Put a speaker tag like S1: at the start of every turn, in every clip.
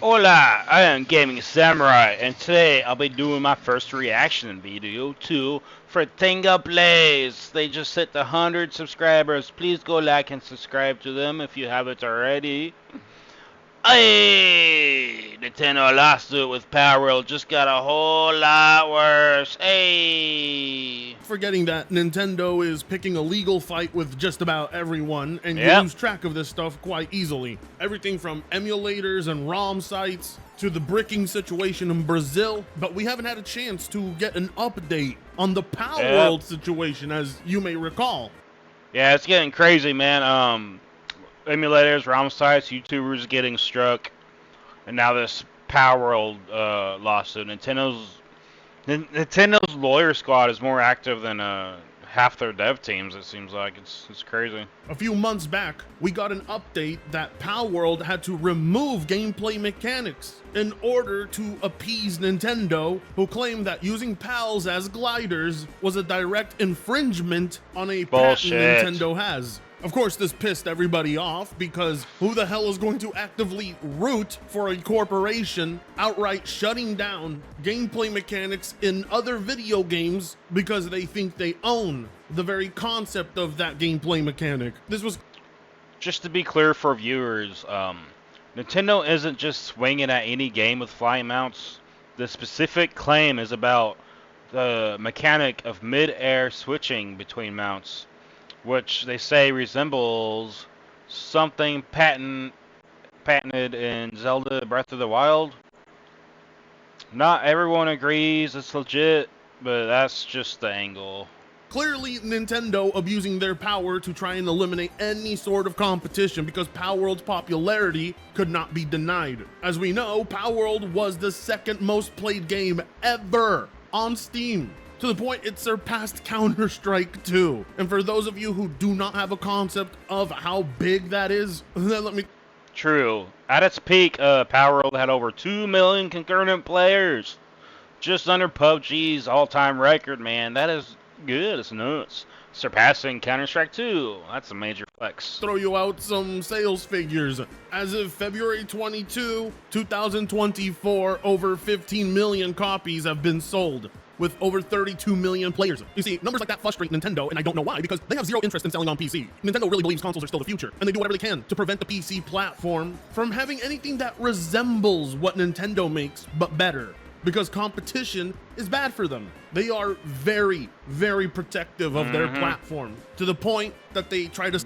S1: Hola, I am Gaming Samurai, and today I'll be doing my first reaction video to FritangaPlays. They just hit the 100 subscribers. Please go like and subscribe to them if you haven't already. Hey, Nintendo lawsuit with Palworld just got a whole lot worse. Hey.
S2: Forgetting that Nintendo is picking a legal fight with just about everyone, and you lose track of this stuff quite easily. Everything from emulators and ROM sites to the bricking situation in Brazil, but we haven't had a chance to get an update on the Palworld situation, as you may recall.
S1: Yeah, it's getting crazy, man. Emulators, ROM sites, YouTubers getting struck, and now this Palworld lawsuit. Nintendo's lawyer squad is more active than half their dev teams. It seems like it's crazy.
S2: A few months back, we got an update that Palworld had to remove gameplay mechanics in order to appease Nintendo, who claimed that using pals as gliders was a direct infringement on a patent Nintendo has. Of course, this pissed everybody off because who the hell is going to actively root for a corporation outright shutting down gameplay mechanics in other video games because they think they own the very concept of that gameplay mechanic? This was...
S1: Just to be clear for viewers, Nintendo isn't just swinging at any game with flying mounts. The specific claim is about the mechanic of mid-air switching between mounts, which they say resembles something patented in Zelda Breath of the Wild. Not everyone agrees it's legit, but that's just the angle.
S2: Clearly, Nintendo abusing their power to try and eliminate any sort of competition because Palworld's popularity could not be denied. As we know, Palworld was the second most played game ever on Steam, to the point it surpassed Counter-Strike 2. And for those of you who do not have a concept of how big that is, then let me...
S1: True. At its peak, Palworld had over 2 million concurrent players. Just under PUBG's all-time record, man. That is good. It's nuts. Surpassing Counter-Strike 2. That's a major flex.
S2: Throw you out some sales figures. As of February 22, 2024, over 15 million copies have been sold, with over 32 million players. You see, numbers like that frustrate Nintendo, and I don't know why, because they have zero interest in selling on PC. Nintendo really believes consoles are still the future, and they do whatever they can to prevent the PC platform from having anything that resembles what Nintendo makes, but better. Because competition is bad for them. They are very, very protective of their platform, to the point that they try to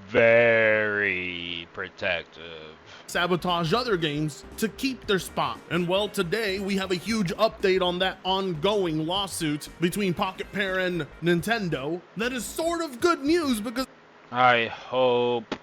S1: very protective.
S2: Sabotage other games to keep their spot. And well, today we have a huge update on that ongoing lawsuit between Pocket Pair and Nintendo. That is sort of good news because
S1: I hope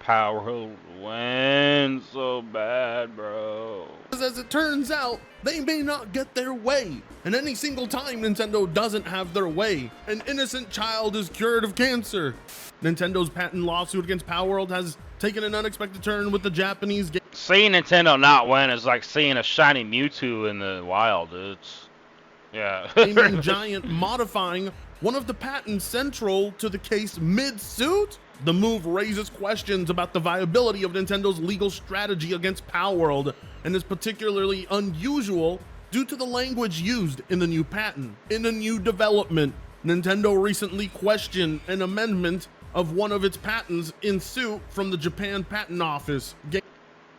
S1: Palworld wins so bad, bro.
S2: As it turns out, they may not get their way. And any single time Nintendo doesn't have their way, an innocent child is cured of cancer. Nintendo patent lawsuit against Palworld has taken an unexpected turn with the Japanese game.
S1: Seeing Nintendo not win is like seeing a shiny Mewtwo in the wild.
S2: Gaming giant modifying one of the patents central to the case mid-suit. The move raises questions about the viability of Nintendo's legal strategy against Palworld, and is particularly unusual due to the language used in the new patent. In a new development, Nintendo recently questioned an amendment of one of its patents in suit from the Japan Patent Office.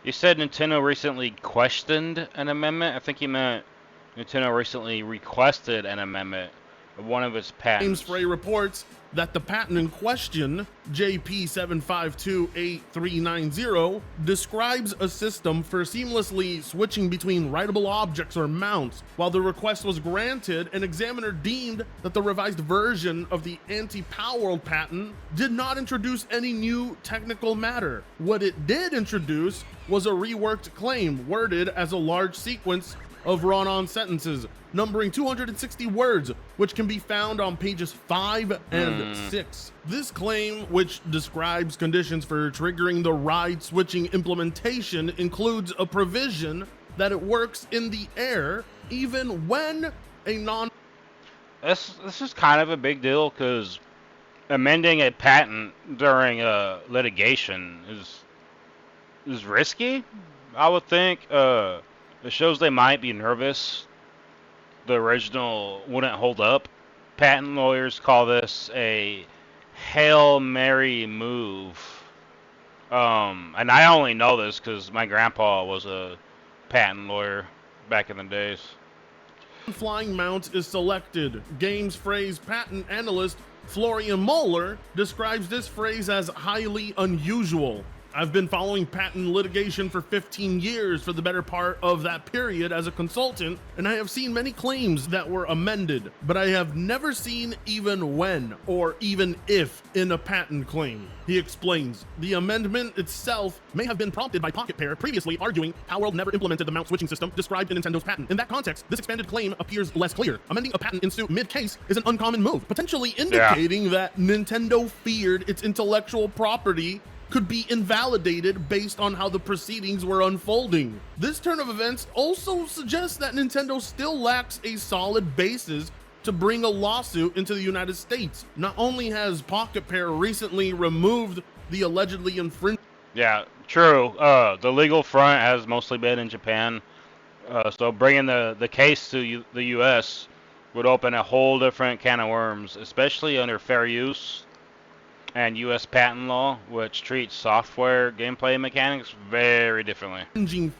S1: You said Nintendo recently questioned an amendment? I think you meant Nintendo recently requested an amendment of one of its patents.
S2: GameSpray reports that the patent in question, JP7528390, describes a system for seamlessly switching between writable objects or mounts. While the request was granted, an examiner deemed that the revised version of the anti-Palworld patent did not introduce any new technical matter. What it did introduce was a reworked claim worded as a large sequence of run-on sentences, numbering 260 words, which can be found on pages 5 and 6. This claim, which describes conditions for triggering the ride switching implementation, includes a provision that it works in the air even when a non...
S1: This is kind of a big deal because amending a patent during a litigation is risky. I would think it shows they might be nervous. The original wouldn't hold up. Patent lawyers call this a Hail Mary move. And I only know this because my grandpa was a patent lawyer back in the days.
S2: Flying mount is selected. Games phrase patent analyst Florian Moeller describes this phrase as highly unusual. I've been following patent litigation for 15 years for the better part of that period as a consultant, and I have seen many claims that were amended, but I have never seen even when or even if in a patent claim. He explains, the amendment itself may have been prompted by Pocket Pair previously arguing Palworld never implemented the mount switching system described in Nintendo's patent. In that context, this expanded claim appears less clear. Amending a patent in suit mid-case is an uncommon move, potentially indicating that Nintendo feared its intellectual property could be invalidated based on how the proceedings were unfolding. This turn of events also suggests that Nintendo still lacks a solid basis to bring a lawsuit into the United States. Not only has Pocket Pair recently removed the allegedly infringed.
S1: Yeah, true. The legal front has mostly been in Japan, so bringing the case to the U.S. would open a whole different can of worms, especially under fair use and U.S. patent law, which treats software gameplay mechanics very differently.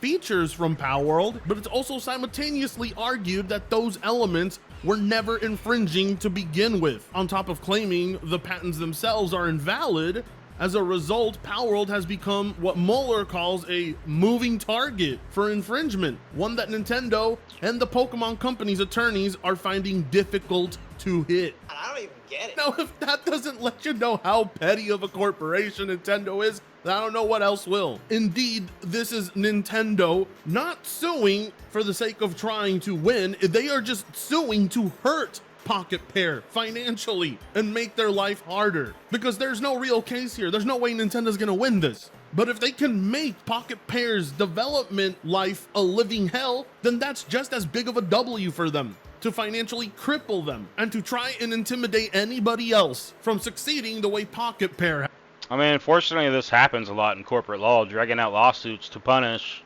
S2: Features from Palworld, but it's also simultaneously argued that those elements were never infringing to begin with. On top of claiming the patents themselves are invalid, as a result, Palworld has become what Mueller calls a moving target for infringement, one that Nintendo and the Pokemon company's attorneys are finding difficult to hit.
S3: I don't even get it.
S2: Now, if that doesn't let you know how petty of a corporation Nintendo is, I don't know what else will. Indeed, this is Nintendo not suing for the sake of trying to win. They are just suing to hurt Pocket Pair financially and make their life harder. Because there's no real case here. There's no way Nintendo's gonna win this. But if they can make Pocket Pair's development life a living hell, then that's just as big of a W for them. To financially cripple them and to try and intimidate anybody else from succeeding the way Pocket Pair.
S1: I mean, unfortunately, this happens a lot in corporate law. Dragging out lawsuits to punish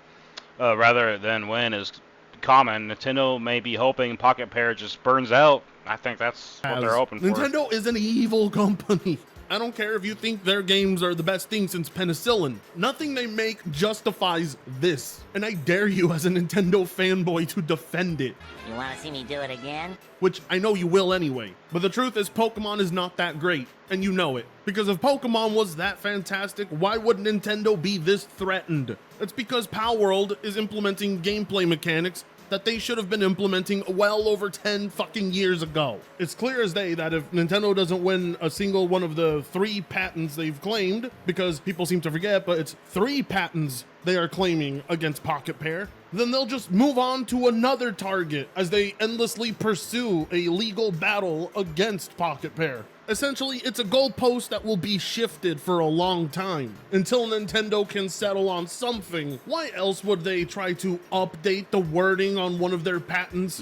S1: rather than win is common. Nintendo may be hoping Pocket Pair just burns out. I think that's what they're hoping for.
S2: Nintendo is an evil company. I don't care if you think their games are the best thing since penicillin. Nothing they make justifies this. And I dare you as a Nintendo fanboy to defend it.
S4: You want to see me do it again?
S2: Which I know you will anyway. But the truth is Pokemon is not that great, and you know it. Because if Pokemon was that fantastic, why would Nintendo be this threatened? It's because Palworld is implementing gameplay mechanics that they should have been implementing well over 10 fucking years ago. It's clear as day that if Nintendo doesn't win a single one of the 3 patents they've claimed, because people seem to forget, but it's 3 patents they are claiming against Pocket Pair, then they'll just move on to another target as they endlessly pursue a legal battle against Pocket Pair. Essentially, it's a goalpost that will be shifted for a long time until Nintendo can settle on something. Why else would they try to update the wording on one of their patents?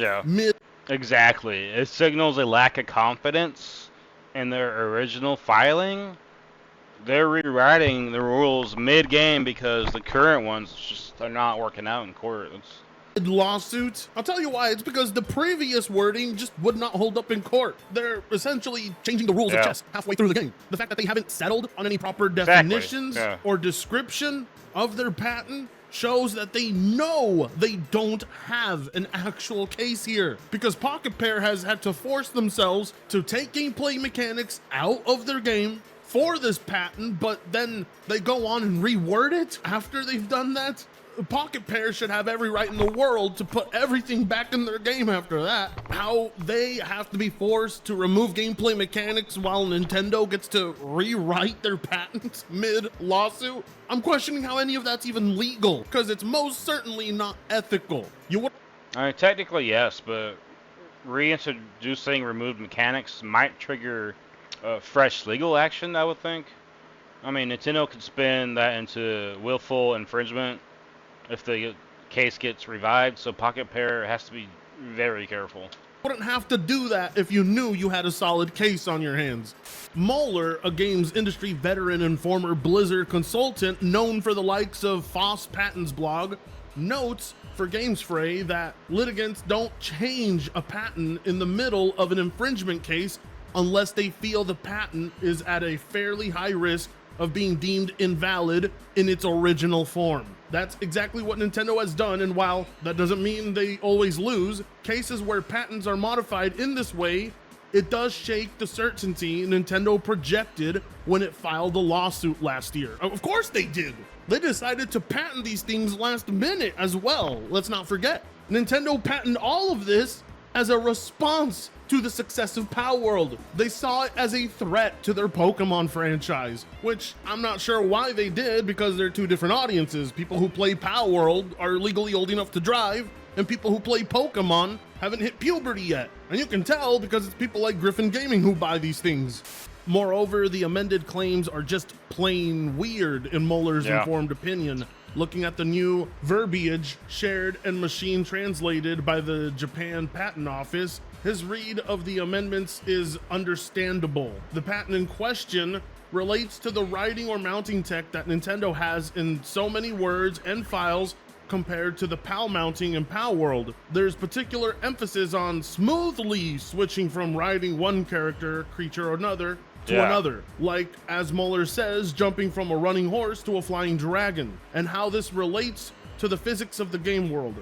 S1: Exactly. It signals a lack of confidence in their original filing. They're rewriting the rules mid-game because the current ones just are not working out in court.
S2: Lawsuit. I'll tell you why. It's because the previous wording just would not hold up in court. They're essentially changing the rules of chess halfway through the game. The fact that they haven't settled on any proper definitions or description of their patent shows that they know they don't have an actual case here, because Pocket Pair has had to force themselves to take gameplay mechanics out of their game for this patent, but then they go on and reword it after they've done that. Pocket Pair should have every right in the world to put everything back in their game after that. How they have to be forced to remove gameplay mechanics while Nintendo gets to rewrite their patents mid-lawsuit? I'm questioning how any of that's even legal, because it's most certainly not ethical.
S1: I mean, technically yes, but reintroducing removed mechanics might trigger fresh legal action, I would think. I mean, Nintendo could spin that into willful infringement if the case gets revived, so Pocket Pair has to be very careful.
S2: Wouldn't have to do that if you knew you had a solid case on your hands. Moeller, a games industry veteran and former Blizzard consultant known for the likes of Foss Patents blog, notes for GamesFray that litigants don't change a patent in the middle of an infringement case unless they feel the patent is at a fairly high risk of being deemed invalid in its original form. That's exactly what Nintendo has done, and while that doesn't mean they always lose, cases where patents are modified in this way, it does shake the certainty Nintendo projected when it filed the lawsuit last year. Of course they did. They decided to patent these things last minute as well. Let's not forget. Nintendo patented all of this as a response to the success of Palworld. They saw it as a threat to their Pokemon franchise, which I'm not sure why they did because they're two different audiences. People who play Palworld are legally old enough to drive, and people who play Pokemon haven't hit puberty yet. And you can tell because it's people like Griffin Gaming who buy these things. Moreover, the amended claims are just plain weird in Moeller's informed opinion. Looking at the new verbiage shared and machine translated by the Japan Patent Office, his read of the amendments is understandable. The patent in question relates to the writing or mounting tech that Nintendo has in so many words and files compared to the PAL mounting in Palworld. There's particular emphasis on smoothly switching from riding one character, creature, or another to another, like, as Moeller says, jumping from a running horse to a flying dragon, and how this relates to the physics of the game world.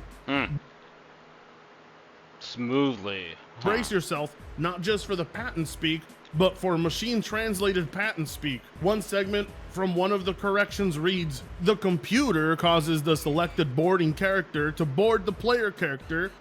S1: Smoothly.
S2: Brace yourself, not just for the patent speak, but for machine translated patent speak. One segment from one of the corrections reads, "The computer causes the selected boarding character to board the player character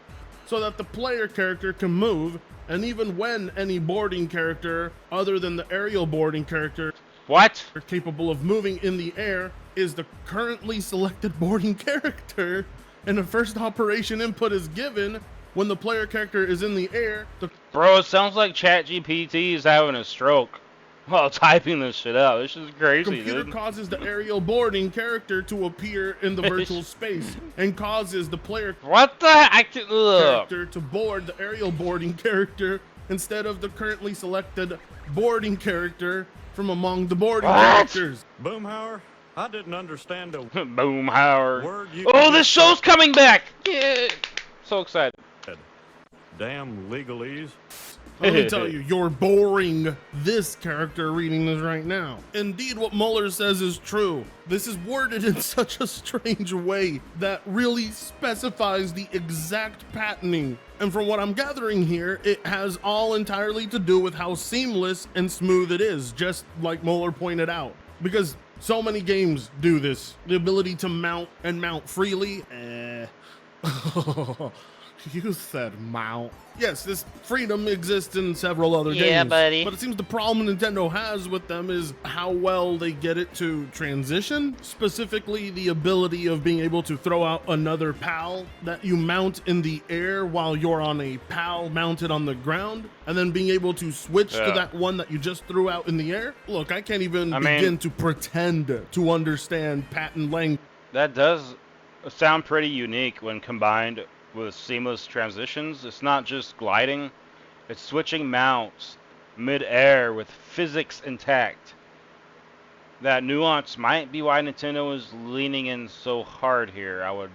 S2: so that the player character can move, and even when any boarding character other than the aerial boarding character are capable of moving in the air is the currently selected boarding character, and the first operation input is given when the player character is in the air."
S1: Bro, it sounds like ChatGPT is having a stroke while typing this shit out. This is crazy,
S2: computer
S1: dude.
S2: causes the aerial boarding character to appear in the virtual space and causes the player character to board the aerial boarding character instead of the currently selected boarding character from among the boarding characters.
S3: Boomhauer, I didn't understand a
S1: Boomhauer.
S3: word you
S1: Oh, this show's coming back! Yeah. So excited.
S3: Damn legalese.
S2: Let me tell you, you're boring this character reading this right now. Indeed, what Mueller says is true. This is worded in such a strange way that really specifies the exact patenting. And from what I'm gathering here, it has all entirely to do with how seamless and smooth it is, just like Mueller pointed out. Because so many games do this. The ability to mount and mount freely. You said mount. Yes, this freedom exists in several other games.
S4: Yeah, buddy.
S2: But it seems the problem Nintendo has with them is how well they get it to transition. Specifically, the ability of being able to throw out another PAL that you mount in the air while you're on a PAL mounted on the ground, and then being able to switch to that one that you just threw out in the air. Look, I can't even begin to pretend to understand patent language.
S1: That does sound pretty unique when combined with seamless transitions. It's not just gliding, it's switching mounts mid-air with physics intact. That nuance might be why Nintendo is leaning in so hard here, I would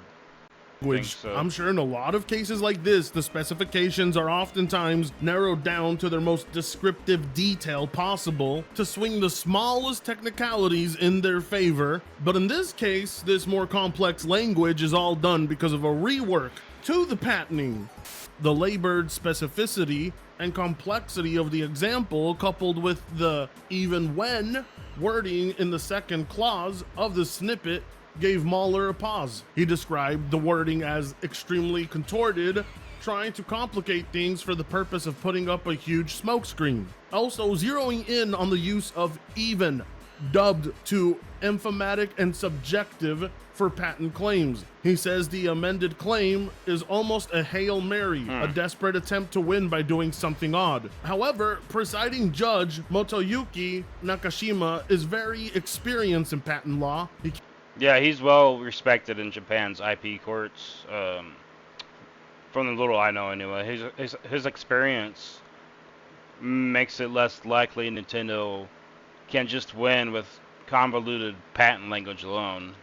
S1: think so.
S2: I'm sure in a lot of cases like this, the specifications are oftentimes narrowed down to their most descriptive detail possible to swing the smallest technicalities in their favor. But in this case, this more complex language is all done because of a rework to the patenting. The labored specificity and complexity of the example, coupled with the "even when" wording in the second clause of the snippet, gave Mahler a pause. He described the wording as extremely contorted, trying to complicate things for the purpose of putting up a huge smokescreen. Also zeroing in on the use of "even," dubbed to emphatic and subjective for patent claims. He says the amended claim is almost a Hail Mary, a desperate attempt to win by doing something odd. However, presiding judge Motoyuki Nakashima is very experienced in patent law.
S1: Yeah, he's well respected in Japan's IP courts. From the little I know anyway, his experience makes it less likely Nintendo can just win with convoluted patent language alone.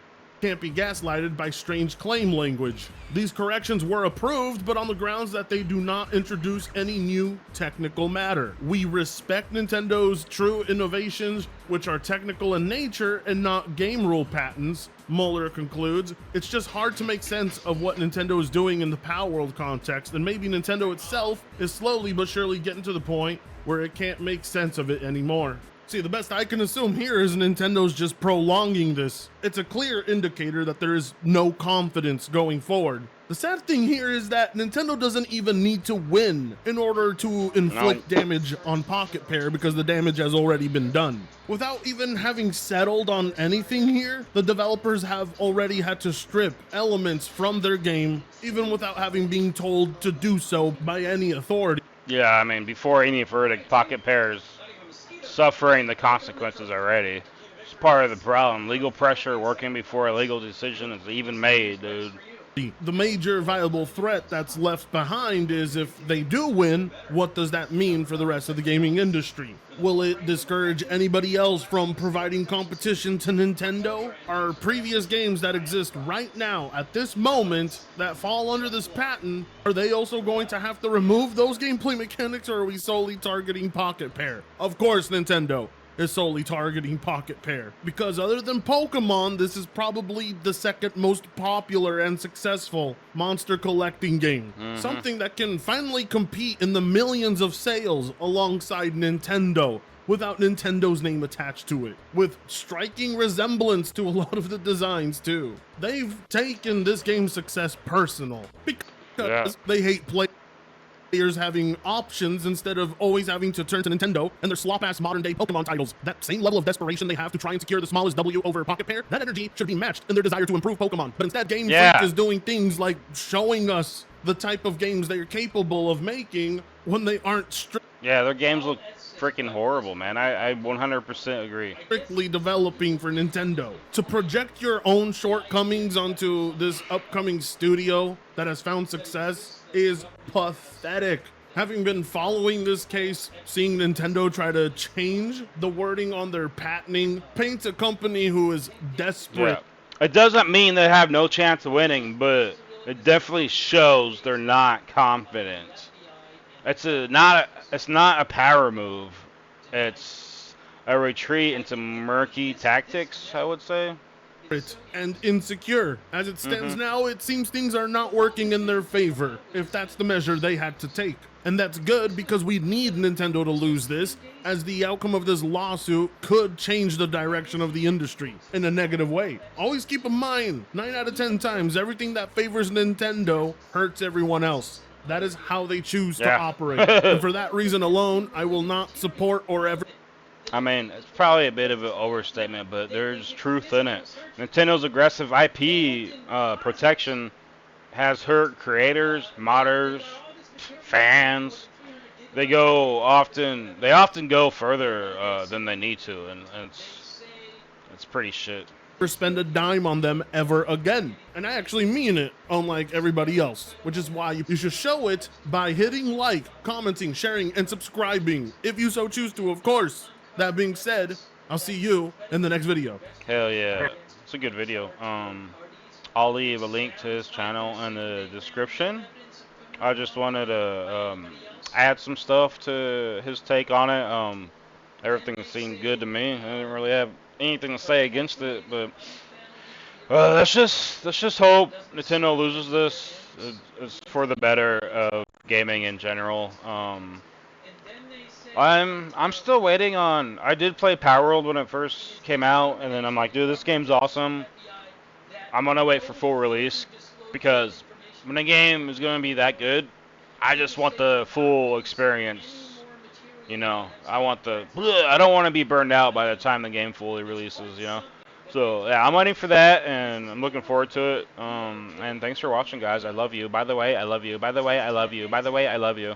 S2: Can't be gaslighted by strange claim language. These corrections were approved, but on the grounds that they do not introduce any new technical matter. We respect Nintendo's true innovations, which are technical in nature and not game rule patents, Mueller concludes. It's just hard to make sense of what Nintendo is doing in the Palworld context, and maybe Nintendo itself is slowly but surely getting to the point where it can't make sense of it anymore. See, the best I can assume here is Nintendo's just prolonging this. It's a clear indicator that there is no confidence going forward. The sad thing here is that Nintendo doesn't even need to win in order to inflict damage on Pocket Pair because the damage has already been done. Without even having settled on anything here, the developers have already had to strip elements from their game, even without having been told to do so by any authority.
S1: Yeah, I mean, before any verdict, Pocket Pair's suffering the consequences already. It's part of the problem. Legal pressure working before a legal decision is even made, dude.
S2: The major viable threat that's left behind is if they do win, what does that mean for the rest of the gaming industry? Will it discourage anybody else from providing competition to Nintendo? Are previous games that exist right now at this moment that fall under this patent, are they also going to have to remove those gameplay mechanics, or are we solely targeting Pocket Pair? Of course, Nintendo is solely targeting Pocket Pair, because other than Pokemon, this is probably the second most popular and successful monster collecting game. Something that can finally compete in the millions of sales alongside Nintendo without Nintendo's name attached to it, with striking resemblance to a lot of the designs too. They've taken this game's success personal because they hate players having options instead of always having to turn to Nintendo and their slop-ass modern-day Pokemon titles. That same level of desperation they have to try and secure the smallest W over Pocket Pair, that energy should be matched in their desire to improve Pokemon. But instead, Game Freak is doing things like showing us the type of games they're capable of making when they aren't
S1: yeah, their games look freaking horrible, man. I 100% agree.
S2: Strictly developing for Nintendo. To project your own shortcomings onto this upcoming studio that has found success is pathetic. Having been following this case, seeing Nintendo try to change the wording on their patenting paints a company who is desperate.
S1: Yeah. It doesn't mean they have no chance of winning, but it definitely shows they're not confident. It's not a power move. It's a retreat into murky tactics, I would say.
S2: And insecure. As it stands now, it seems things are not working in their favor, if that's the measure they had to take. And that's good, because we need Nintendo to lose this, as the outcome of this lawsuit could change the direction of the industry in a negative way. Always keep in mind, 9 out of 10 times, everything that favors Nintendo hurts everyone else. That is how they choose to operate. And for that reason alone, I will not support or ever...
S1: I mean, it's probably a bit of an overstatement, but there's truth in it. Nintendo's aggressive IP protection has hurt creators, modders, fans. They often go further than they need to, and it's pretty shit.
S2: Spend a dime on them ever again. And I actually mean it, unlike everybody else, which is why you should show it by hitting like, commenting, sharing, and subscribing, if you so choose to, of course. That being said, I'll see you in the next video.
S1: Hell yeah. It's a good video. I'll leave a link to his channel in the description. I just wanted to add some stuff to his take on it. Everything seemed good to me. I didn't really have anything to say against it, but let's just hope Nintendo loses this. It's for the better of gaming in general. I'm still waiting on... I did play Palworld when it first came out, and then I'm like, dude, this game's awesome. I'm gonna wait for full release, because when a game is gonna be that good, I just want the full experience. You know, I don't want to be burned out by the time the game fully releases, you know. So, yeah, I'm waiting for that, and I'm looking forward to it. And thanks for watching, guys. I love you. By the way, I love you. By the way, I love you. By the way, I love you.